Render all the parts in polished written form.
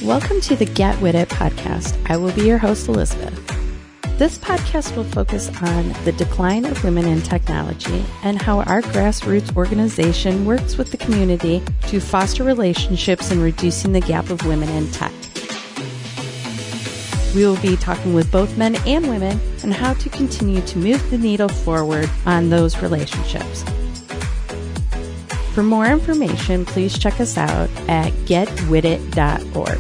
Welcome to the GetWITit podcast. I will be your host, Elizabeth. This podcast will focus on the decline of women in technology and how our grassroots organization works with the community to foster relationships and reducing the gap of women in tech. We will be talking with both men and women on how to continue to move the needle forward on those relationships. For more information, please check us out at getwitit.org.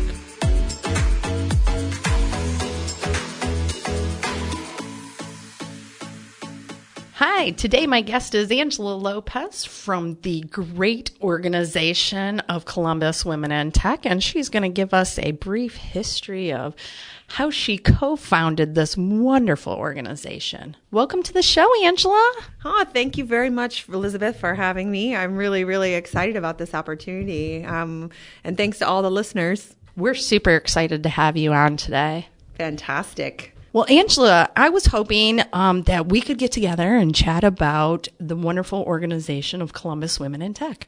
Hi, today my guest is Angela Lopez from the great organization of Columbus Women in Tech, and she's going to give us a brief history of how she co-founded this wonderful organization. Welcome to the show, Angela. Oh, thank you very much, Elizabeth, for having me. I'm really, really excited about this opportunity. And thanks to all the listeners. We're super excited to have you on today. Fantastic. Well, Angela, I was hoping that we could get together and chat about the wonderful organization of Columbus Women in Tech.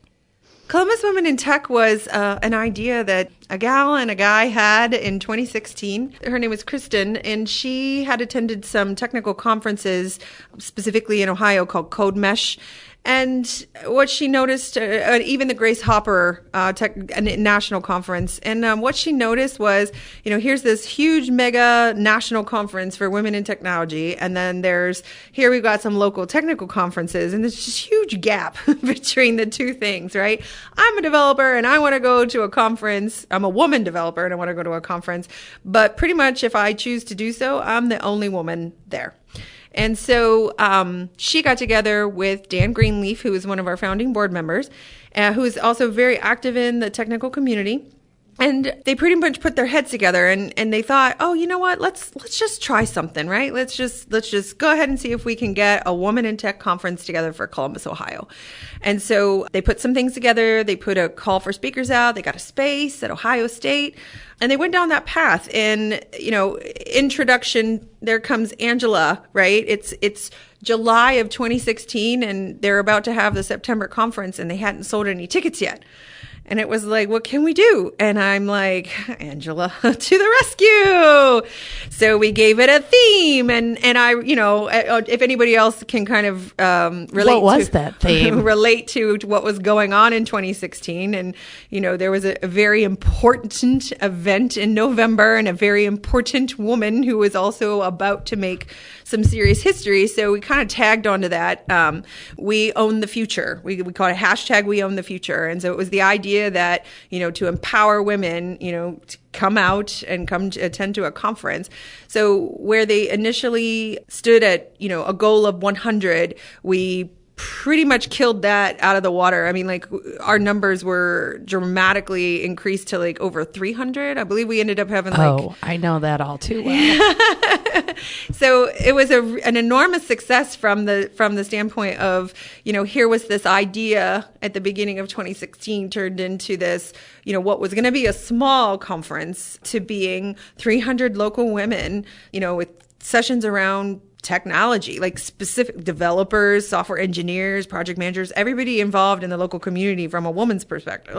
Columbus Women in Tech was an idea that a gal and a guy had in 2016. Her name was Kristen, and she had attended some technical conferences, specifically in Ohio, called Code Mesh. And what she noticed, even the Grace Hopper national conference, and what she noticed was, here's this huge mega national conference for women in technology, and then here we've got some local technical conferences, and there's this huge gap between the two things, right? I'm a developer and I want to go to a conference. I'm a woman developer and I want to go to a conference, but pretty much if I choose to do so, I'm the only woman there. And so she got together with Dan Greenleaf, who is one of our founding board members, who is also very active in the technical community. And they pretty much put their heads together and they thought, oh, you know what? Let's just try something, right? Let's just go ahead and see if we can get a woman in tech conference together for Columbus, Ohio. And so they put some things together. They put a call for speakers out. They got a space at Ohio State. And they went down that path. And, introduction, there comes Angela, right? It's July of 2016, and they're about to have the September conference, and they hadn't sold any tickets yet. And it was like, what can we do? And I'm like, Angela, to the rescue. So we gave it a theme. And I, if anybody else can kind of relate what was that theme? relate to what was going on in 2016. And, there was a very important event in November and a very important woman who was also about to make some serious history. So we kind of tagged onto that. We own the future. We call it hashtag We Own the Future. And so it was the idea that, to empower women, to come out and come to attend to a conference. So where they initially stood at, a goal of 100, we pretty much killed that out of the water. I mean, our numbers were dramatically increased to over 300. I believe we ended up having I know that all too well. So it was an enormous success from the standpoint of, here was this idea at the beginning of 2016 turned into this, what was going to be a small conference to being 300 local women, with sessions around technology, specific developers, software engineers, project managers, everybody involved in the local community from a woman's perspective,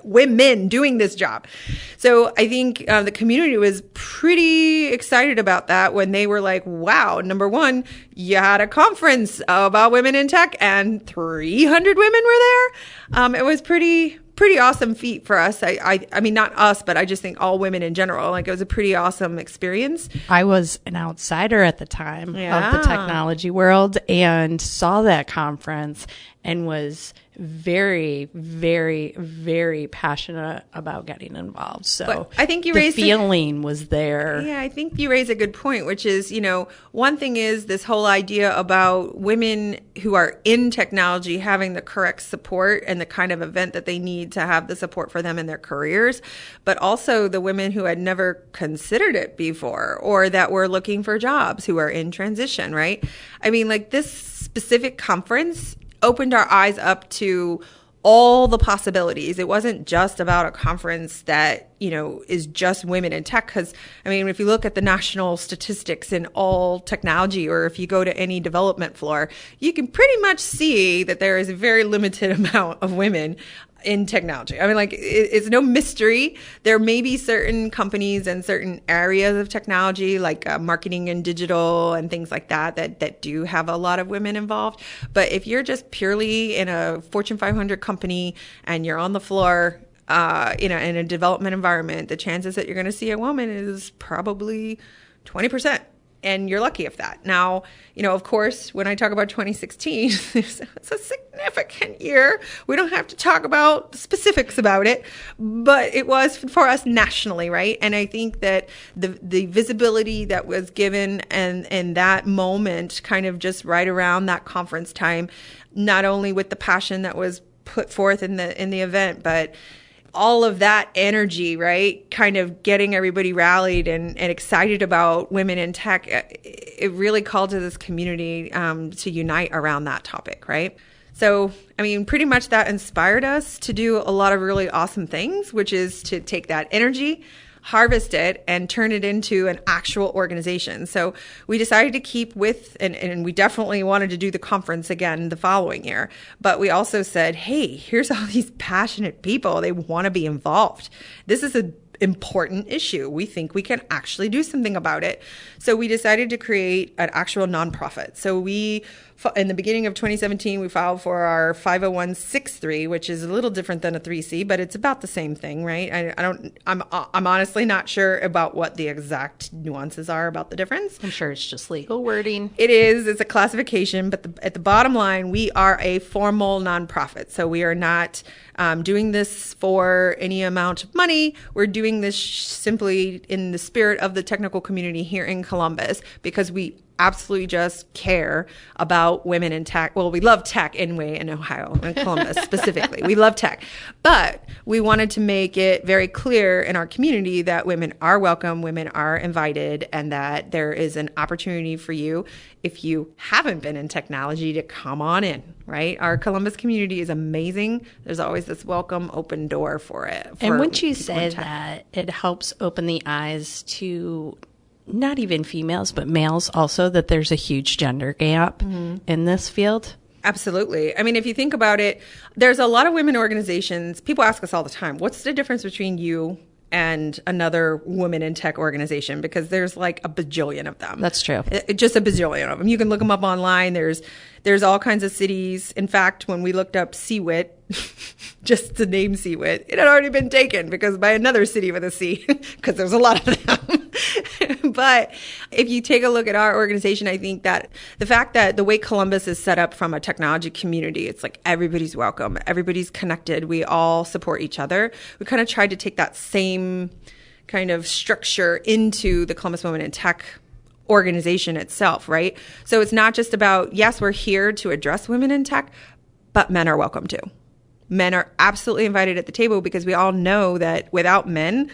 women doing this job. So I think the community was pretty excited about that when they were like, wow, number one, you had a conference about women in tech and 300 women were there. It was pretty awesome feat for us. I mean, not us, but I just think all women in general. It was a pretty awesome experience. I was an outsider at the time of the technology world and saw that conference and was very, very, very passionate about getting involved. So but I think the feeling was there. Yeah, I think you raise a good point, which is, one thing is this whole idea about women who are in technology having the correct support and the kind of event that they need to have the support for them in their careers, but also the women who had never considered it before or that were looking for jobs who are in transition, right? I mean, this specific conference opened our eyes up to all the possibilities. It wasn't just about a conference that, is just women in tech. Because, if you look at the national statistics in all technology, or if you go to any development floor, you can pretty much see that there is a very limited amount of women in technology. I mean, like, it's no mystery. There may be certain companies and certain areas of technology, like marketing and digital and things like that do have a lot of women involved. But if you're just purely in a Fortune 500 company and you're on the floor, in a development environment, the chances that you're going to see a woman is probably 20%. And you're lucky if that. Now, of course, when I talk about 2016, it's a significant year. We don't have to talk about the specifics about it, but it was for us nationally, right? And I think that the visibility that was given and that moment kind of just right around that conference time, not only with the passion that was put forth in the event, but all of that energy, right? Kind of getting everybody rallied and excited about women in tech. It really called to this community to unite around that topic, right? So, I mean, pretty much that inspired us to do a lot of really awesome things, which is to take that energy, harvest it, and turn it into an actual organization. So we decided to keep with, and we definitely wanted to do the conference again the following year. But we also said, hey, here's all these passionate people. They want to be involved. This is an important issue. We think we can actually do something about it. So we decided to create an actual nonprofit. So in the beginning of 2017, we filed for our 501c3, which is a little different than a 3C, but it's about the same thing, right? I'm honestly not sure about what the exact nuances are about the difference. I'm sure it's just legal wording. It is. It's a classification, but at the bottom line, we are a formal nonprofit. So we are not doing this for any amount of money. We're doing this simply in the spirit of the technical community here in Columbus, because we absolutely just care about women in tech. Well, we love tech anyway in Ohio and Columbus specifically. We love tech. But we wanted to make it very clear in our community that women are welcome, women are invited, and that there is an opportunity for you, if you haven't been in technology, to come on in, right? Our Columbus community is amazing. There's always this welcome, open door for it. And wouldn't you say that it helps open the eyes to not even females, but males also, that there's a huge gender gap in this field? Absolutely. I mean, if you think about it, there's a lot of women organizations. People ask us all the time, what's the difference between you and another women in tech organization? Because there's like a bajillion of them. That's true. Just a bajillion of them. You can look them up online. There's all kinds of cities. In fact, when we looked up GetWIT, just the name GetWIT, it had already been taken by another city with a C, because there's a lot of them. But if you take a look at our organization, I think that the fact that the way Columbus is set up from a technology community, it's like everybody's welcome, everybody's connected, we all support each other. We kind of tried to take that same kind of structure into the Columbus Women in Tech organization itself, right? So it's not just about, yes, we're here to address women in tech, but men are welcome too. Men are absolutely invited at the table, because we all know that without men,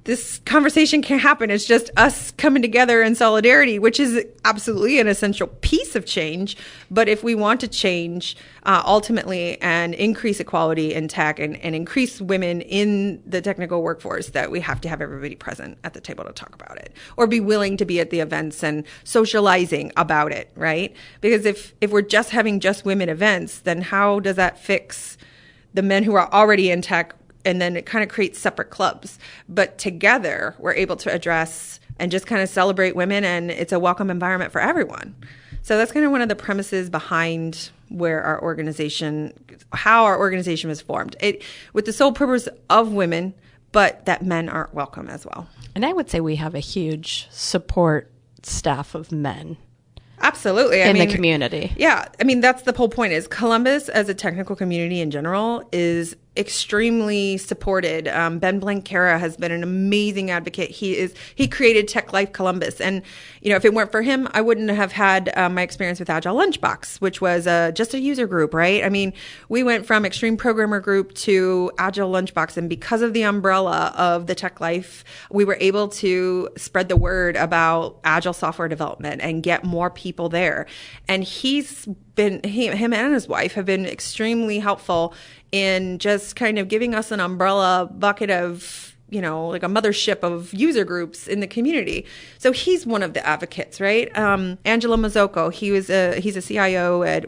this conversation can't happen. It's just us coming together in solidarity, which is absolutely an essential piece of change. But if we want to change ultimately and increase equality in tech and increase women in the technical workforce, that we have to have everybody present at the table to talk about it, or be willing to be at the events and socializing about it, right? Because if we're just having just women events, then how does that fix the men who are already in tech? And then it kind of creates separate clubs. But together, we're able to address and just kind of celebrate women, and it's a welcome environment for everyone. So that's kind of one of the premises behind how our organization was formed. With the sole purpose of women, but that men aren't welcome as well. And I would say we have a huge support staff of men. Absolutely. In the community. Yeah. I mean, that's the whole point, is Columbus as a technical community in general is extremely supported. Ben Blanquera has been an amazing advocate. He created Tech Life Columbus. And, if it weren't for him, I wouldn't have had my experience with Agile Lunchbox, which was just a user group, right? I mean, we went from Extreme Programmer Group to Agile Lunchbox. And because of the umbrella of the Tech Life, we were able to spread the word about Agile software development and get more people there. And him and his wife have been extremely helpful in just kind of giving us an umbrella bucket of like a mothership of user groups in the community. So he's one of the advocates, right? Angelo Mazzocco, he's a CIO at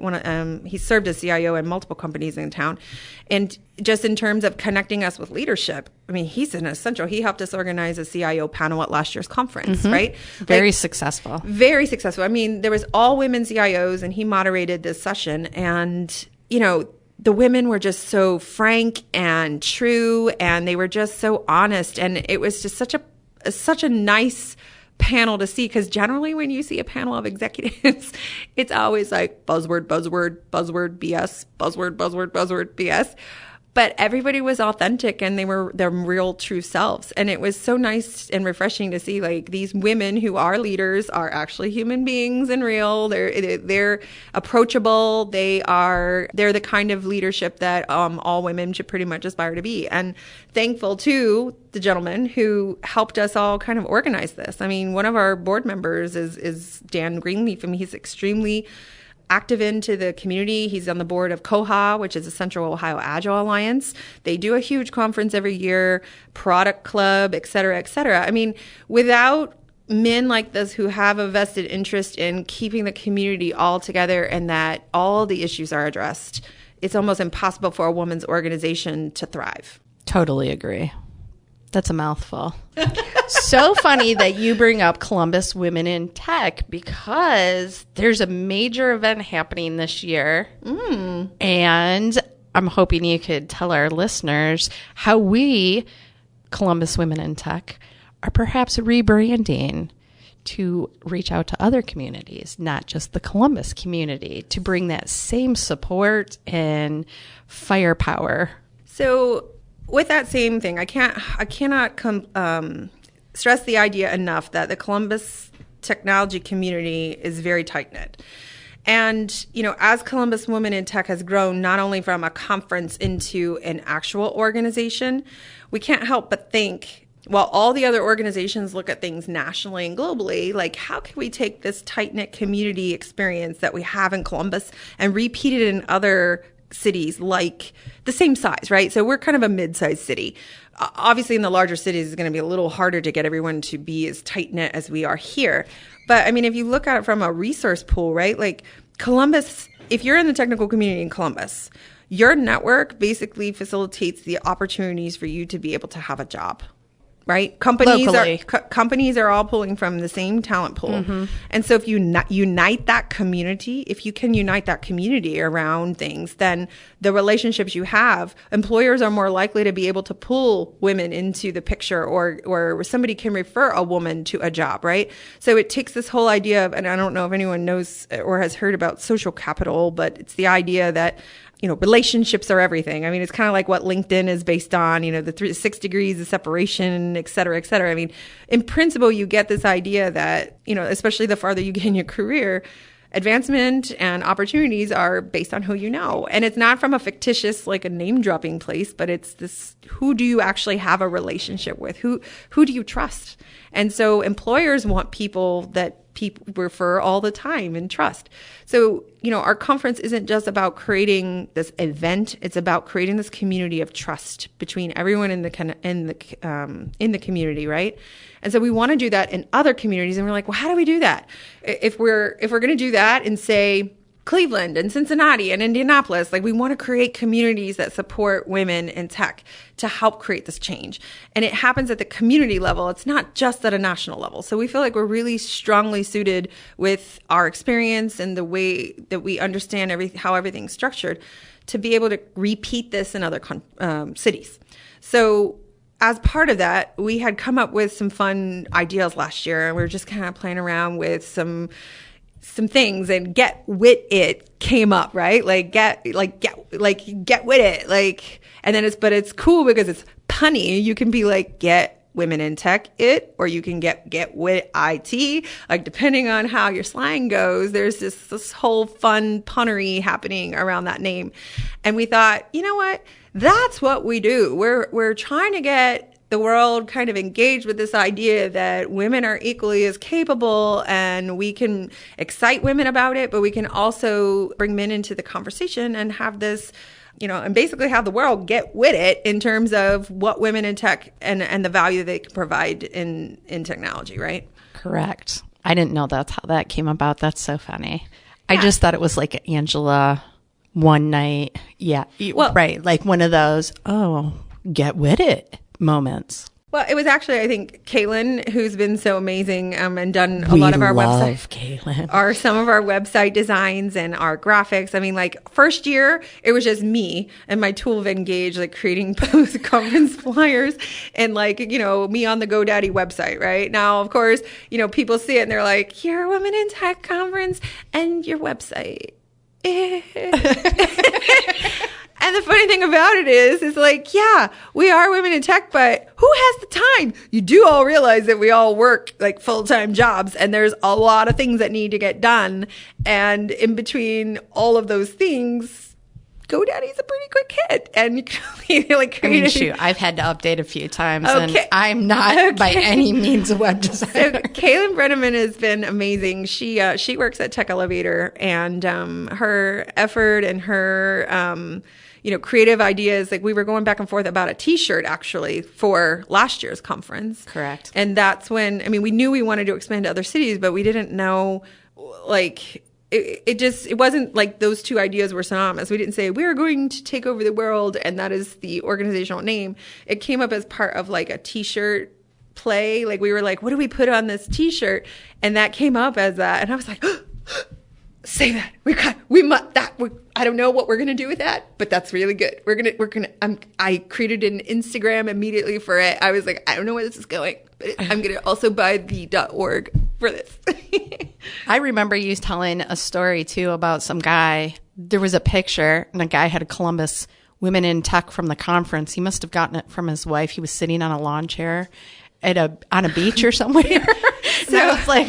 he served as CIO at multiple companies in town. And just in terms of connecting us with leadership, I mean, he's an essential. He helped us organize a CIO panel at last year's conference, right? Very successful. Very successful. I mean, there was all women CIOs, and he moderated this session. And, the women were just so frank and true, and they were just so honest. And it was just such a nice panel to see, because generally when you see a panel of executives, it's always like buzzword, buzzword, buzzword, BS, buzzword, buzzword, buzzword, BS. But everybody was authentic, and they were their real true selves. And it was so nice and refreshing to see, like, these women who are leaders are actually human beings and real. They're approachable. They're the kind of leadership that all women should pretty much aspire to be. And thankful to the gentleman who helped us all kind of organize this. I mean, one of our board members is Dan Greenleaf. I mean, he's extremely active into the community. He's on the board of COHA, which is the Central Ohio Agile Alliance. They do a huge conference every year, product club, et cetera, et cetera. I mean, without men like this who have a vested interest in keeping the community all together and that all the issues are addressed, it's almost impossible for a woman's organization to thrive. Totally agree. That's a mouthful. So funny that you bring up Columbus Women in Tech, because there's a major event happening this year. And I'm hoping you could tell our listeners how we, Columbus Women in Tech, are perhaps rebranding to reach out to other communities, not just the Columbus community, to bring that same support and firepower. So with that same thing, I cannot stress the idea enough that the Columbus technology community is very tight-knit. And, as Columbus Women in Tech has grown not only from a conference into an actual organization, we can't help but think, while all the other organizations look at things nationally and globally, like, how can we take this tight-knit community experience that we have in Columbus and repeat it in other cities like the same size, right? So we're kind of a mid-sized city. Obviously, in the larger cities, it's going to be a little harder to get everyone to be as tight-knit as we are here. But I mean, if you look at it from a resource pool, right? Like Columbus, if you're in the technical community in Columbus, your network basically facilitates the opportunities for you to be able to have a job. Right? Companies are all pulling from the same talent pool. And so if you unite that community, if you can unite that community around things, then the relationships you have, employers are more likely to be able to pull women into the picture, or somebody can refer a woman to a job, right? So it takes this whole idea of, and I don't know if anyone knows or has heard about social capital, but it's the idea that relationships are everything. I mean, it's kind of like what LinkedIn is based on, the 6 degrees of separation, et cetera, et cetera. I mean, in principle, you get this idea that, especially the farther you get in your career, advancement and opportunities are based on who you know. And it's not from a fictitious, like a name dropping place, but it's this, who do you actually have a relationship with? Who do you trust? And so employers want people that people refer all the time and trust. So, our conference isn't just about creating this event. It's about creating this community of trust between everyone in the community, right? And so we want to do that in other communities. And we're like, well, how do we do that? If we're going to do that in, say, Cleveland and Cincinnati and Indianapolis, like, we want to create communities that support women in tech to help create this change. And it happens at the community level. It's not just at a national level. So we feel like we're really strongly suited with our experience and the way that we understand how everything's structured to be able to repeat this in other cities. So as part of that, we had come up with some fun ideas last year, and we were just kind of playing around with some things, and GetWITit came up, right? GetWITit, and then it's cool because it's punny. You can be like, get women in tech it, or you can get GetWITit, like, depending on how your slang goes. There's this whole fun punnery happening around that name. And we thought, you know what? That's what we do. We're trying to get the world kind of engaged with this idea that women are equally as capable, and we can excite women about it, but we can also bring men into the conversation and have this and basically have the world get with it in terms of what women in tech and the value they can provide in technology, right? Correct. I didn't know that's how that came about. That's so funny. I just thought it was like Angela one night. Yeah. Well, right. Like one of those, get with it moments. Well, it was actually, I think, Caitlin, who's been so amazing and done a lot of our website. Caitlin. Are some of our website designs and our graphics. I mean, like first year, it was just me and my tool of Engage, like creating post-conference flyers and like, me on the GoDaddy website, right? Now, of course, people see it and they're like, you're a Women in Tech conference and your website. And the funny thing about it is like, yeah, we are women in tech, but who has the time? You do all realize that we all work like full-time jobs and there's a lot of things that need to get done. And in between all of those things, GoDaddy's a pretty quick hit. And you can like create I've had to update a few times and I'm not by any means a web designer. So Kaylin Brenneman has been amazing. She works at Tech Elevator and her effort and her creative ideas, like we were going back and forth about a t-shirt actually for last year's conference. Correct. And that's when, we knew we wanted to expand to other cities, but we didn't know like it wasn't like those two ideas were synonymous. We didn't say we're going to take over the world and that is the organizational name. It came up as part of like a t-shirt play. Like we were like, what do we put on this t-shirt? And that came up as that. And I was like, say that. I don't know what we're going to do with that, but that's really good. I created an Instagram immediately for it. I was like, I don't know where this is going, but I'm going to also buy the .org for this. I remember you telling a story too about some guy. There was a picture and a guy had a Columbus Women in Tech from the conference. He must have gotten it from his wife. He was sitting on a lawn chair on a beach or somewhere. So it's like,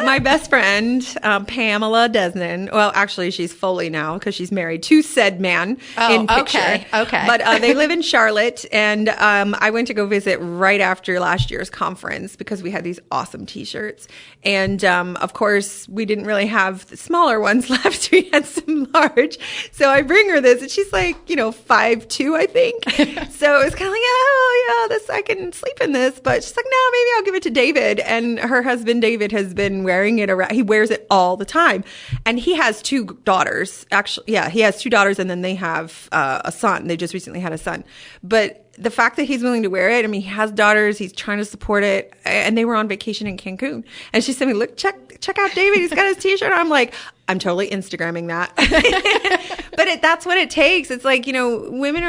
my best friend, Pamela Desnan, well, actually she's Foley now because she's married to said man in picture. Okay. But they live in Charlotte and I went to go visit right after last year's conference because we had these awesome t-shirts. And of course we didn't really have the smaller ones left. We had some large. So I bring her this and she's like, 5'2", I think. So it's kind of like, I can sleep in this, but she's like, no, maybe I'll give it to David. And her husband, David, has been wearing it around. He wears it all the time. And he has 2 daughters. Actually, yeah, he has 2 daughters and then they have a son. They just recently had a son. But the fact that he's willing to wear it, he has daughters, he's trying to support it. And they were on vacation in Cancun. And she said, look, check out David. He's got his t-shirt. I'm like, I'm totally Instagramming that. But that's what it takes. It's like, women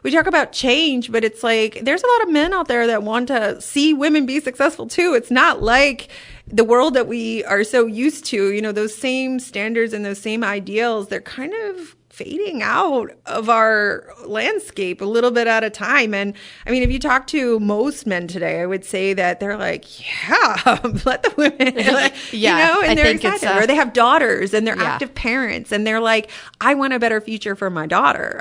we talk about change, but it's like, there's a lot of men out there that want to see women be successful too. It's not like the world that we are so used to, those same standards and those same ideals, they're kind of fading out of our landscape a little bit at a time. And if you talk to most men today, I would say that they're like, yeah, let the women, and they're excited. Or they have daughters and they're active parents and they're like, I want a better future for my daughter.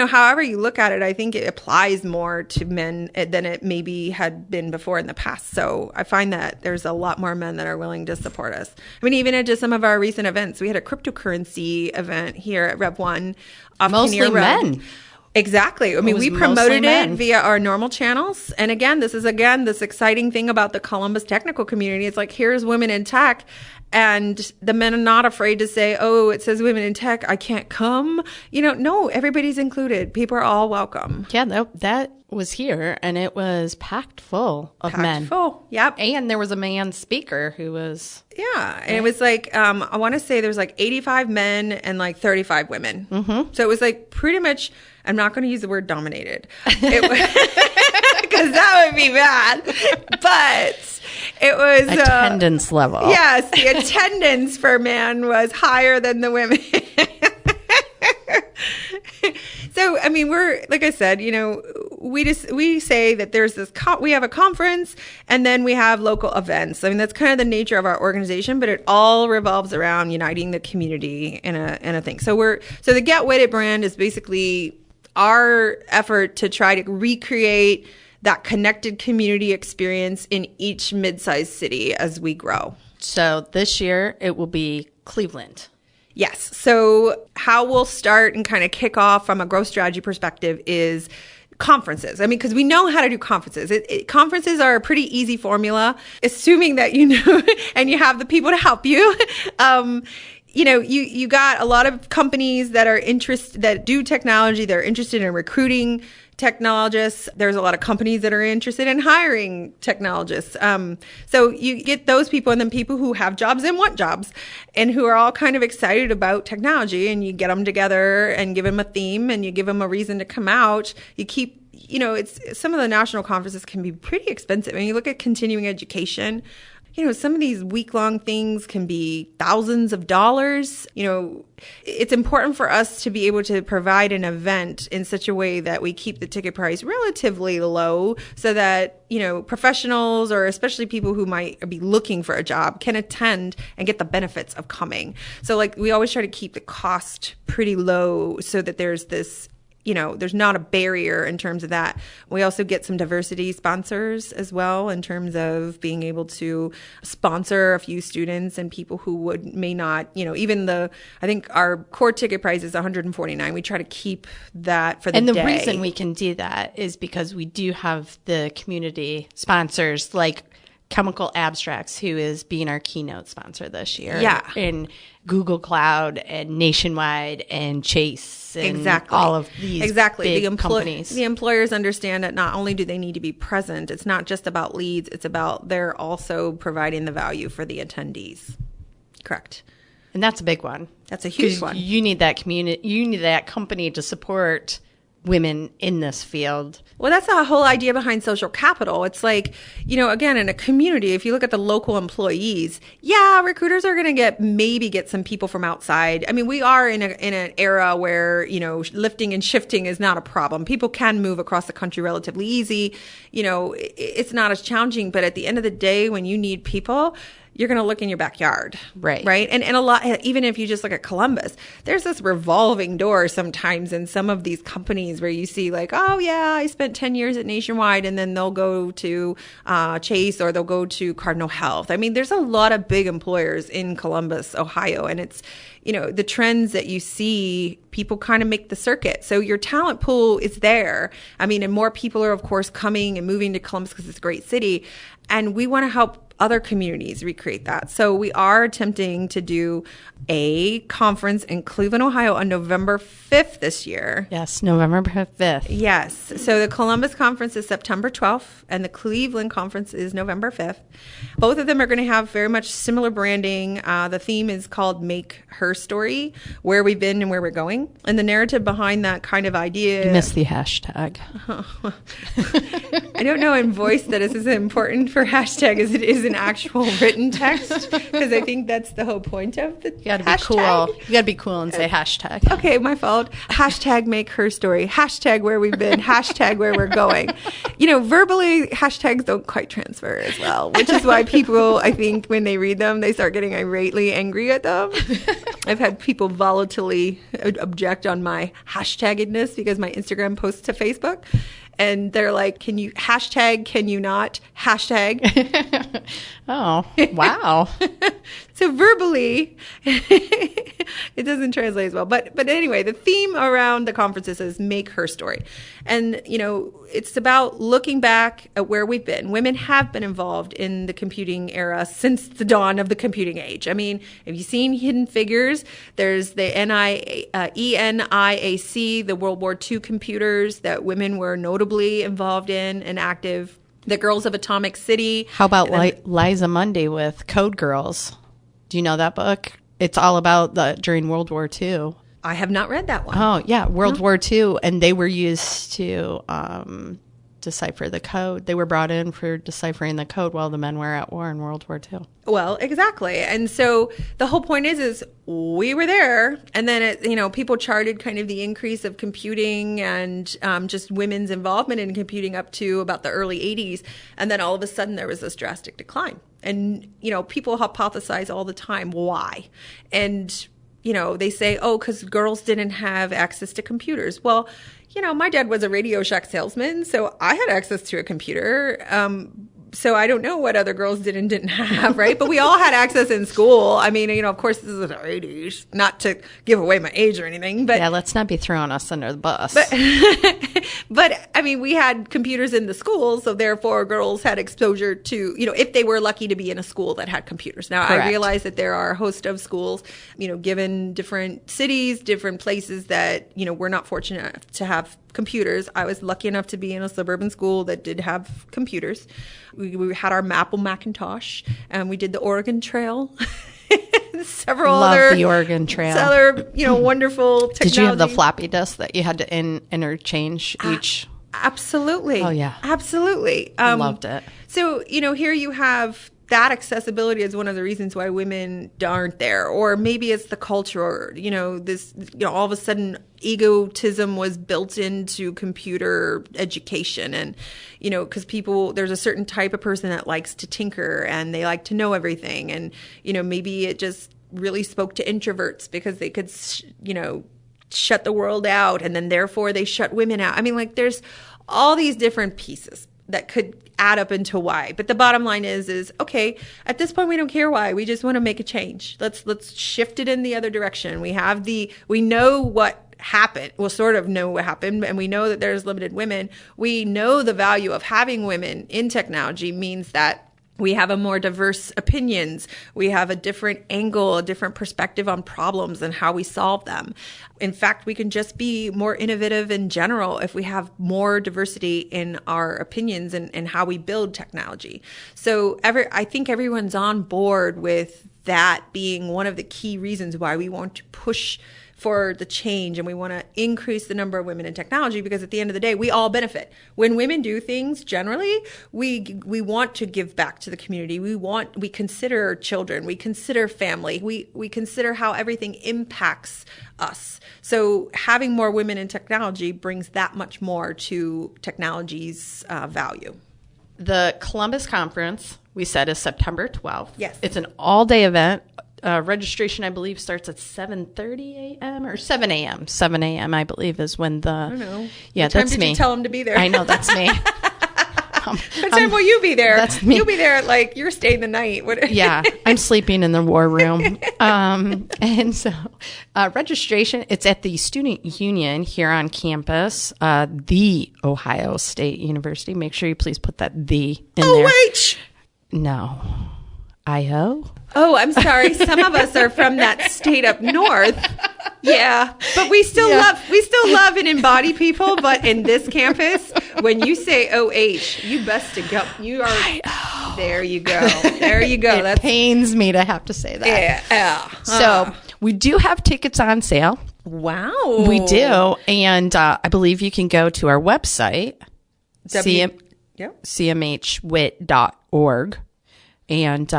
However you look at it, I think it applies more to men than it maybe had been before in the past. So I find that there's a lot more men that are willing to support us. Even at just some of our recent events, we had a cryptocurrency event here at Rev 1. Mostly men. Exactly. We promoted it via our normal channels. And again, this is this exciting thing about the Columbus technical community. It's like, here's women in tech. And the men are not afraid to say, oh, it says women in tech, I can't come. No, everybody's included. People are all welcome. Yeah, that was here and it was packed full of men. Packed full, yep. And there was a man speaker who was... Yeah, and it was like, I want to say there's like 85 men and like 35 women. Mm-hmm. So it was like pretty much, I'm not going to use the word dominated. Because that would be bad. But it was... attendance level. Yes, the attendance for men was higher than the women. So, we're, like I said, we say that there's this, we have a conference and then we have local events. That's kind of the nature of our organization, but it all revolves around uniting the community in a thing. So the GetWITit brand is basically our effort to try to recreate that connected community experience in each mid-sized city as we grow. So this year it will be Cleveland. Yes. So how we'll start and kind of kick off from a growth strategy perspective is conferences. I mean, because we know how to do conferences. Conferences are a pretty easy formula, assuming that you know and you have the people to help you. You got a lot of companies that do technology. They're interested in recruiting technologists. There's a lot of companies that are interested in hiring technologists. So you get those people, and then people who have jobs and want jobs, and who are all kind of excited about technology, and you get them together and give them a theme, and you give them a reason to come out. You keep, it's some of the national conferences can be pretty expensive. And you look at continuing education, some of these week-long things can be thousands of dollars. It's important for us to be able to provide an event in such a way that we keep the ticket price relatively low so that, professionals or especially people who might be looking for a job can attend and get the benefits of coming. So we always try to keep the cost pretty low so that there's this there's not a barrier in terms of that. We also get some diversity sponsors as well in terms of being able to sponsor a few students and people who may not, I think our core ticket price is $149. We try to keep that for the day. And the reason we can do that is because we do have the community sponsors like Chemical Abstracts, who is being our keynote sponsor this year. Yeah. And Google Cloud and Nationwide and Chase and all of these big companies. The employers understand that not only do they need to be present, it's not just about leads, it's about they're also providing the value for the attendees. Correct. And that's a big one. That's a huge one. You need that community, you need that company to support women in this field. Well, that's the whole idea behind social capital. It's like, again, in a community, if you look at the local employees, recruiters are going to maybe get some people from outside. I mean, we are in an era where, lifting and shifting is not a problem. People can move across the country relatively easy. It's not as challenging, but at the end of the day, when you need people, you're going to look in your backyard. Right. Right. And a lot, even if you just look at Columbus, there's this revolving door sometimes in some of these companies where you see I spent 10 years at Nationwide, and then they'll go to Chase or they'll go to Cardinal Health. I mean, there's a lot of big employers in Columbus, Ohio, and it's, the trends that you see, people kind of make the circuit. So your talent pool is there. I mean, and more people are, of course, coming and moving to Columbus because it's a great city. And we want to help other communities recreate that. So we are attempting to do a conference in Cleveland, Ohio on November 5th this year. Yes, November 5th. Yes. So the Columbus conference is September 12th and the Cleveland conference is November 5th. Both of them are going to have very much similar branding. The theme is called Make Her Story, where we've been and where we're going. And the narrative behind that kind of idea. You missed the hashtag. I don't know in voice that it's as important for hashtag as it is in actual written text, because I think that's the whole point of the You gotta be cool. You gotta be cool and say hashtag. Okay, my fault. Hashtag Make Her Story. Hashtag where we've been. Hashtag where we're going. Verbally, hashtags don't quite transfer as well, which is why people, I think, when they read them, they start getting irately angry at them. I've had people volatilely object on my hashtagedness because my Instagram posts to Facebook. And they're like, can you not hashtag? Oh, wow. So verbally, it doesn't translate as well. But anyway, the theme around the conferences is Make Her Story. And, it's about looking back at where we've been. Women have been involved in the computing era since the dawn of the computing age. I mean, have you seen Hidden Figures? There's the ENIAC, the World War II computers that women were notably involved in and active. The Girls of Atomic City. How about Liza Mundy with Code Girls? Do you know that book? It's all about during World War II. I have not read that one. Oh, yeah. World War II. And they were used to decipher the code. They were brought in for deciphering the code while the men were at war in World War II. Well, exactly. And so the whole point is we were there. And then, people charted kind of the increase of computing and just women's involvement in computing up to about the early 80s. And then all of a sudden there was this drastic decline. And, people hypothesize all the time why. And they say, because girls didn't have access to computers. Well, my dad was a Radio Shack salesman, so I had access to a computer. So I don't know what other girls did and didn't have, right? But we all had access in school. I mean, of course, this is the 80s, not to give away my age or anything, but yeah, let's not be throwing us under the bus. But I mean, we had computers in the schools, so therefore girls had exposure to, if they were lucky to be in a school that had computers. Now, Correct. I realize that there are a host of schools, given different cities, different places that, we're not fortunate enough to have computers. I was lucky enough to be in a suburban school that did have computers. We had our Apple Macintosh, and we did the Oregon Trail. Love the Oregon Trail. Other, wonderful technology. Did you have the floppy disk that you had to interchange each? Absolutely. Oh, yeah. Absolutely. Loved it. So, here you have that accessibility is one of the reasons why women aren't there. Or maybe it's the culture, or, this, all of a sudden egotism was built into computer education. And, because there's a certain type of person that likes to tinker and they like to know everything. And, maybe it just really spoke to introverts because they could, shut the world out, and then therefore they shut women out. I mean, there's all these different pieces that could add up into why. But the bottom line is okay, at this point we don't care why. We just want to make a change. Let's shift it in the other direction. We know what happened. We'll sort of know what happened, and we know that there's limited women. We know the value of having women in technology means that we have a more diverse opinions. We have a different angle, a different perspective on problems and how we solve them. In fact, we can just be more innovative in general if we have more diversity in our opinions and how we build technology. So I think everyone's on board with that being one of the key reasons why we want to push for the change, and we want to increase the number of women in technology, because at the end of the day, we all benefit. When women do things, generally, we want to give back to the community. We consider children, we consider family, we consider how everything impacts us. So having more women in technology brings that much more to technology's value. The Columbus Conference, we said, is September 12th. Yes. It's an all-day event. Registration, I believe, starts at 7:30 a.m. or 7 a.m. 7 a.m., I believe, is when the... I don't know. Yeah, what time that's did me. You tell them to be there? I know, that's me. What time will you be there? That's me. You'll be there you're staying the night. Yeah, I'm sleeping in the war room. And so registration, it's at the Student Union here on campus, the Ohio State University. Make sure you please put that "the" in there. OH! No. I-O? Oh, I'm sorry. Some of us are from that state up north. Yeah, but we still love and embody people. But in this campus, when you say OH, you best to go. You are there. You go. There you go. It pains me to have to say that. Yeah. So we do have tickets on sale. Wow, we do, and I believe you can go to our website, cmhwit.org. And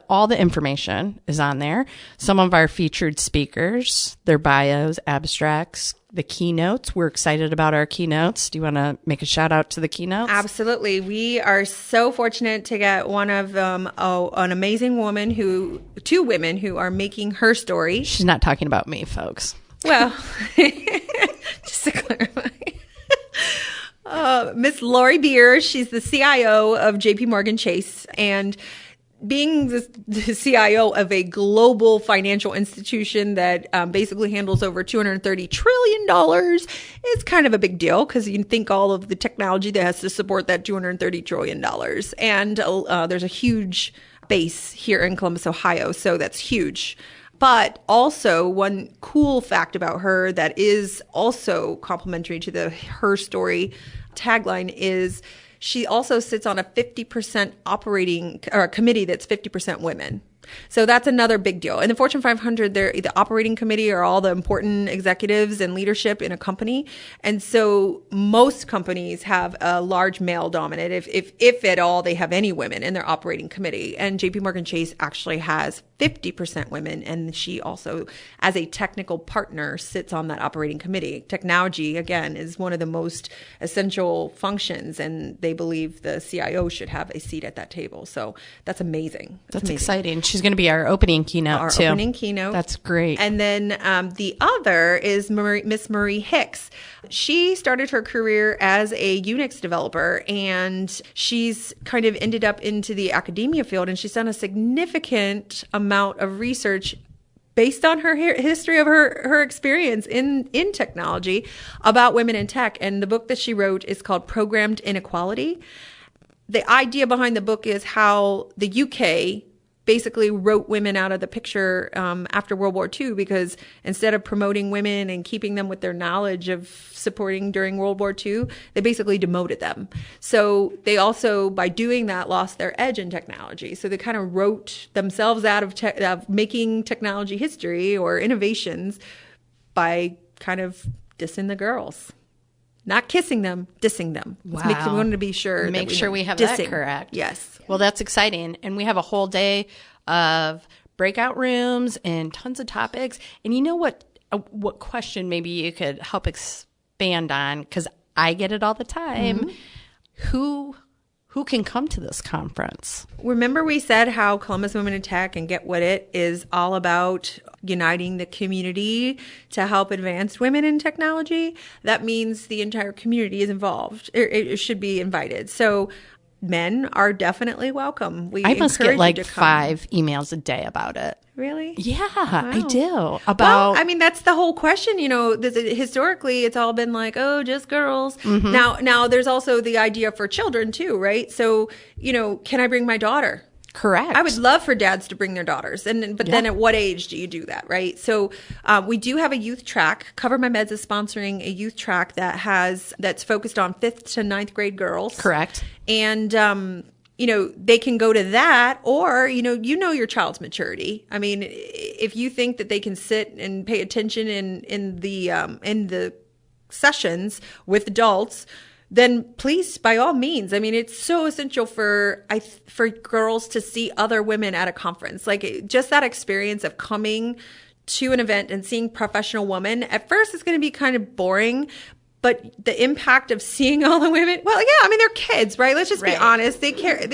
all the information is on there. Some of our featured speakers, their bios, abstracts, the keynotes. We're excited about our keynotes. Do you want to make a shout out to the keynotes? Absolutely. We are so fortunate to get one of them, an amazing woman two women who are making her story. She's not talking about me, folks. Well, just to clarify. Miss Lori Beer, she's the CIO of JP Morgan Chase, and being the CIO of a global financial institution that basically handles over $230 trillion is kind of a big deal, because you can think all of the technology that has to support that $230 trillion. And there's a huge base here in Columbus, Ohio, so that's huge. But also, one cool fact about her that is also complementary to her story tagline is she also sits on a 50% operating or a committee that's 50% women. So that's another big deal. In the Fortune 500, the operating committee are all the important executives and leadership in a company. And so most companies have a large male dominant, if at all they have any women in their operating committee. And JP Morgan Chase actually has 50% women. And she also, as a technical partner, sits on that operating committee. Technology, again, is one of the most essential functions. And they believe the CIO should have a seat at that table. So that's amazing. That's exciting. she's going to be our opening keynote our too. opening keynote. That's great. And then the other is Miss Marie Hicks. She started her career as a Unix developer, and she's kind of ended up into the academia field, and she's done a significant amount of research based on her history of her experience in technology about women in tech. And the book that she wrote is called Programmed Inequality. The idea behind the book is how the UK basically wrote women out of the picture after World War II, because instead of promoting women and keeping them with their knowledge of supporting during World War II, they basically demoted them. So they also, by doing that, lost their edge in technology. So they kind of wrote themselves out of making technology history or innovations by kind of dissing the girls. Not kissing them, dissing them. Wow. We wanted to be sure. Make sure we have dissing. that correct. Yes. Well, that's exciting. And we have a whole day of breakout rooms and tons of topics. And you know what question maybe you could help expand on? Because I get it all the time. Mm-hmm. Who can come to this conference? Remember we said how Columbus Women in Tech and GetWITit is all about uniting the community to help advance women in technology? That means the entire community is involved. It should be invited. So men are definitely welcome. I must get like 5 emails a day about it. Really? Yeah, wow. I do. Well, I mean, that's the whole question. You know, historically, it's all been like, oh, just girls. Mm-hmm. Now, there's also the idea for children too, right? So, you know, can I bring my daughter? Correct. I would love for dads to bring their daughters. But then at what age do you do that, right? So we do have a youth track. Cover My Meds is sponsoring a youth track that's focused on 5th to 9th grade girls. Correct. And, you know, they can go to that, or, you know your child's maturity. I mean, if you think that they can sit and pay attention in the sessions with adults, then please, by all means. I mean, it's so essential for girls to see other women at a conference. Like, just that experience of coming to an event and seeing professional women. At first, it's going to be kind of boring, but the impact of seeing all the women, well, yeah, I mean, they're kids, right? Let's just be honest. They care.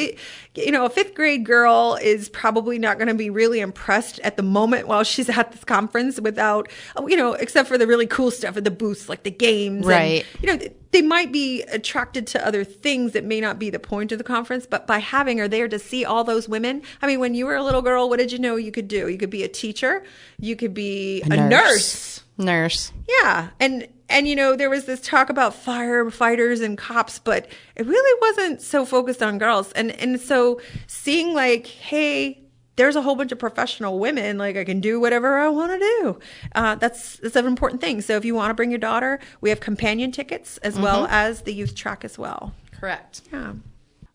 You know, a 5th grade girl is probably not going to be really impressed at the moment while she's at this conference without, you know, except for the really cool stuff at the booths, like the games. Right. And, you know, they might be attracted to other things that may not be the point of the conference, but by having her there to see all those women. I mean, when you were a little girl, what did you know you could do? You could be a teacher. You could be a nurse. Yeah. And, you know, there was this talk about firefighters and cops, but it really wasn't so focused on girls. And so seeing like, hey, there's a whole bunch of professional women, like I can do whatever I want to do. That's an important thing. So if you want to bring your daughter, we have companion tickets as well as the youth track as well. Correct. Yeah.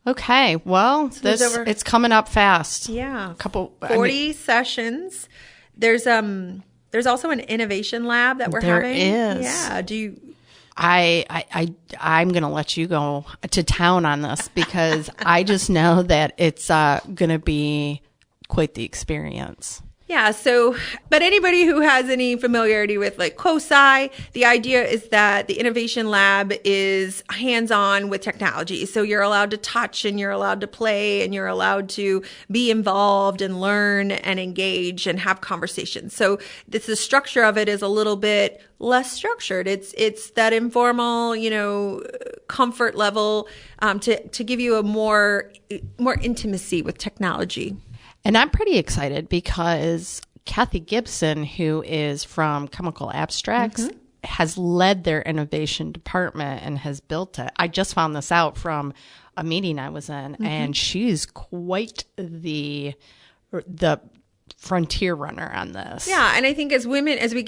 Okay. Well, it's coming up fast. Yeah. 40 sessions. There's also an innovation lab that we're having. There is. Yeah. Do you? I'm going to let you go to town on this because I just know that it's going to be quite the experience. Yeah. So, but anybody who has any familiarity with like COSI, the idea is that the innovation lab is hands-on with technology. So you're allowed to touch and you're allowed to play and you're allowed to be involved and learn and engage and have conversations. So the structure of it is a little bit less structured. It's that informal, you know, comfort level to give you a more intimacy with technology. And I'm pretty excited because Kathy Gibson, who is from Chemical Abstracts, has led their innovation department and has built it. I just found this out from a meeting I was in, and she's quite the frontier runner on this. Yeah, and I think as women, we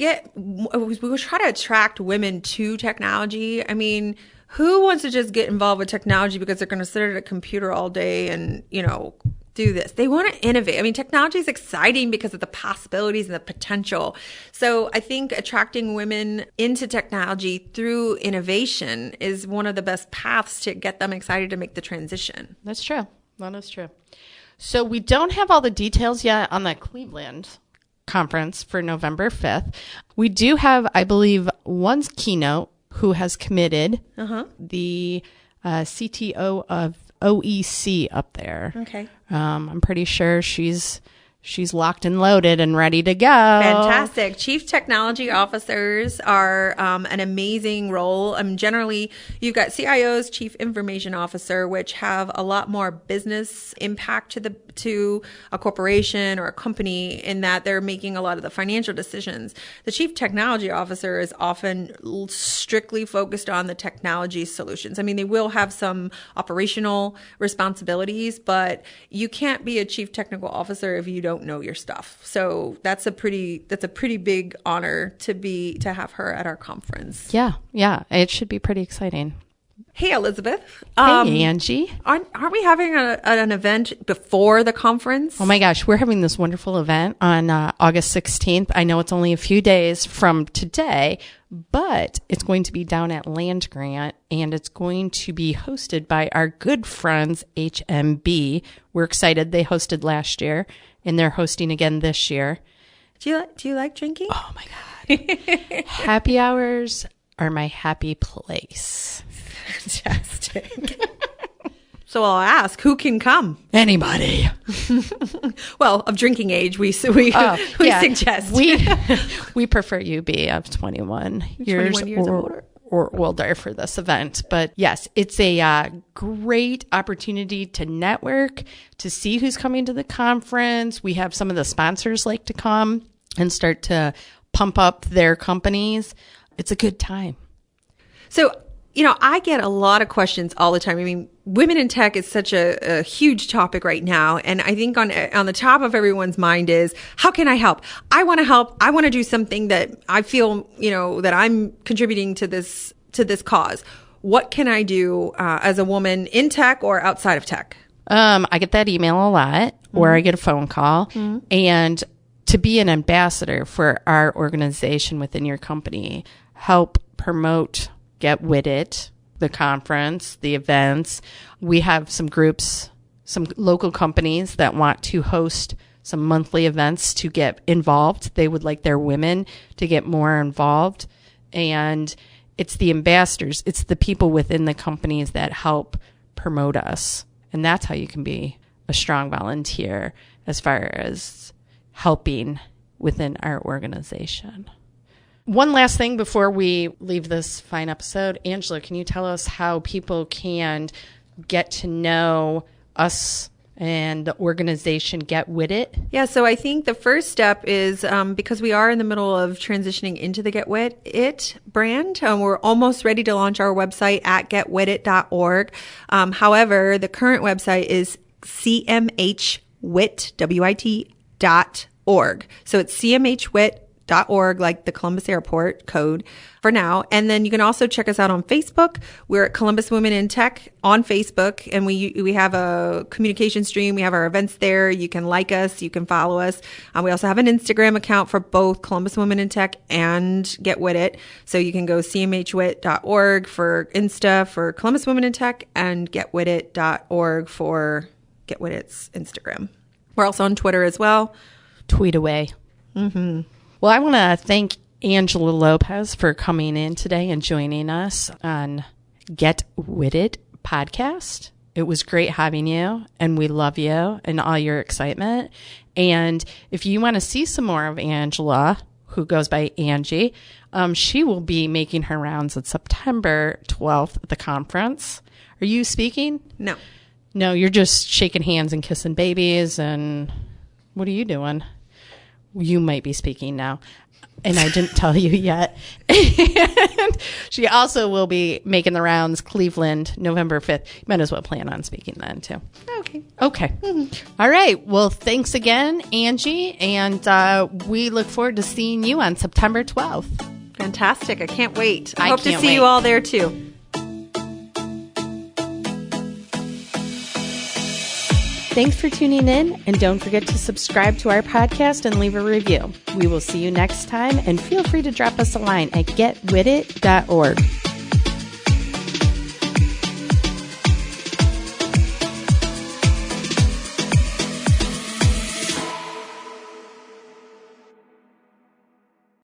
try to attract women to technology. I mean, who wants to just get involved with technology because they're going to sit at a computer all day and, you know, do this? They want to innovate. I mean, technology is exciting because of the possibilities and the potential. So I think attracting women into technology through innovation is one of the best paths to get them excited to make the transition. That's true. That is true. So we don't have all the details yet on the Cleveland conference for November 5th. We do have, I believe, one keynote who has committed, the CTO of OEC up there. Okay. I'm pretty sure she's she's locked and loaded and ready to go. Fantastic. Chief Technology Officers are an amazing role. Generally, you've got CIOs, Chief Information Officer, which have a lot more business impact to a corporation or a company in that they're making a lot of the financial decisions. The Chief Technology Officer is often strictly focused on the technology solutions. I mean, they will have some operational responsibilities, but you can't be a Chief Technical Officer if you don't know your stuff. So that's a pretty big honor to have her at our conference. Yeah. It should be pretty exciting. Hey, Elizabeth. Hey, Angie. Aren't we having an event before the conference? Oh my gosh, we're having this wonderful event on August 16th. I know it's only a few days from today, but it's going to be down at Land Grant, and it's going to be hosted by our good friends, HMB. We're excited. They hosted last year, and they're hosting again this year. Do you like drinking? Oh my God. Happy hours are my happy place. Fantastic. So I'll ask, who can come? Anybody. Well, of drinking age, we suggest. We prefer you be of 21 years or older for this event. But yes, it's a great opportunity to network, to see who's coming to the conference. We have some of the sponsors like to come and start to pump up their companies. It's a good time. So, I get a lot of questions all the time. I mean, women in tech is such a huge topic right now. And I think on the top of everyone's mind is, how can I help? I want to help. I want to do something that I feel, that I'm contributing to this cause. What can I do as a woman in tech or outside of tech? I get that email a lot, or I get a phone call. And to be an ambassador for our organization within your company, help promote GetWITit, the conference, the events. We have some groups, some local companies that want to host some monthly events to get involved. They would like their women to get more involved. And it's the ambassadors, it's the people within the companies that help promote us. And that's how you can be a strong volunteer as far as helping within our organization. One last thing before we leave this fine episode. Angela, can you tell us how people can get to know us and the organization GetWITit? Yeah, so I think the first step is because we are in the middle of transitioning into the GetWITit brand. We're almost ready to launch our website at getwitit.org. However, the current website is cmhwit.org. So it's cmhwit.org, like the Columbus Airport code for now. And then you can also check us out on Facebook. We're at Columbus Women in Tech on Facebook, and we have a communication stream. We have our events there. You can like us. You can follow us. We also have an Instagram account for both Columbus Women in Tech and GetWITit. So you can go cmhwit.org for Insta for Columbus Women in Tech and getwitit.org for GetWITit's Instagram. We're also on Twitter as well. Tweet away. Mm-hmm. Well, I want to thank Angela Lopez for coming in today and joining us on GetWITit podcast. It was great having you, and we love you and all your excitement. And if you want to see some more of Angela, who goes by Angie, she will be making her rounds on September 12th at the conference. Are you speaking? No. No, you're just shaking hands and kissing babies. And what are you doing? You might be speaking now, and I didn't tell you yet. And she also will be making the rounds Cleveland, November 5th. You might as well plan on speaking then, too. Okay. Mm-hmm. All right. Well, thanks again, Angie, and we look forward to seeing you on September 12th. Fantastic. I can't wait. I hope to can't see wait. you all there, too. Thanks for tuning in, and don't forget to subscribe to our podcast and leave a review. We will see you next time, and feel free to drop us a line at getwitit.org.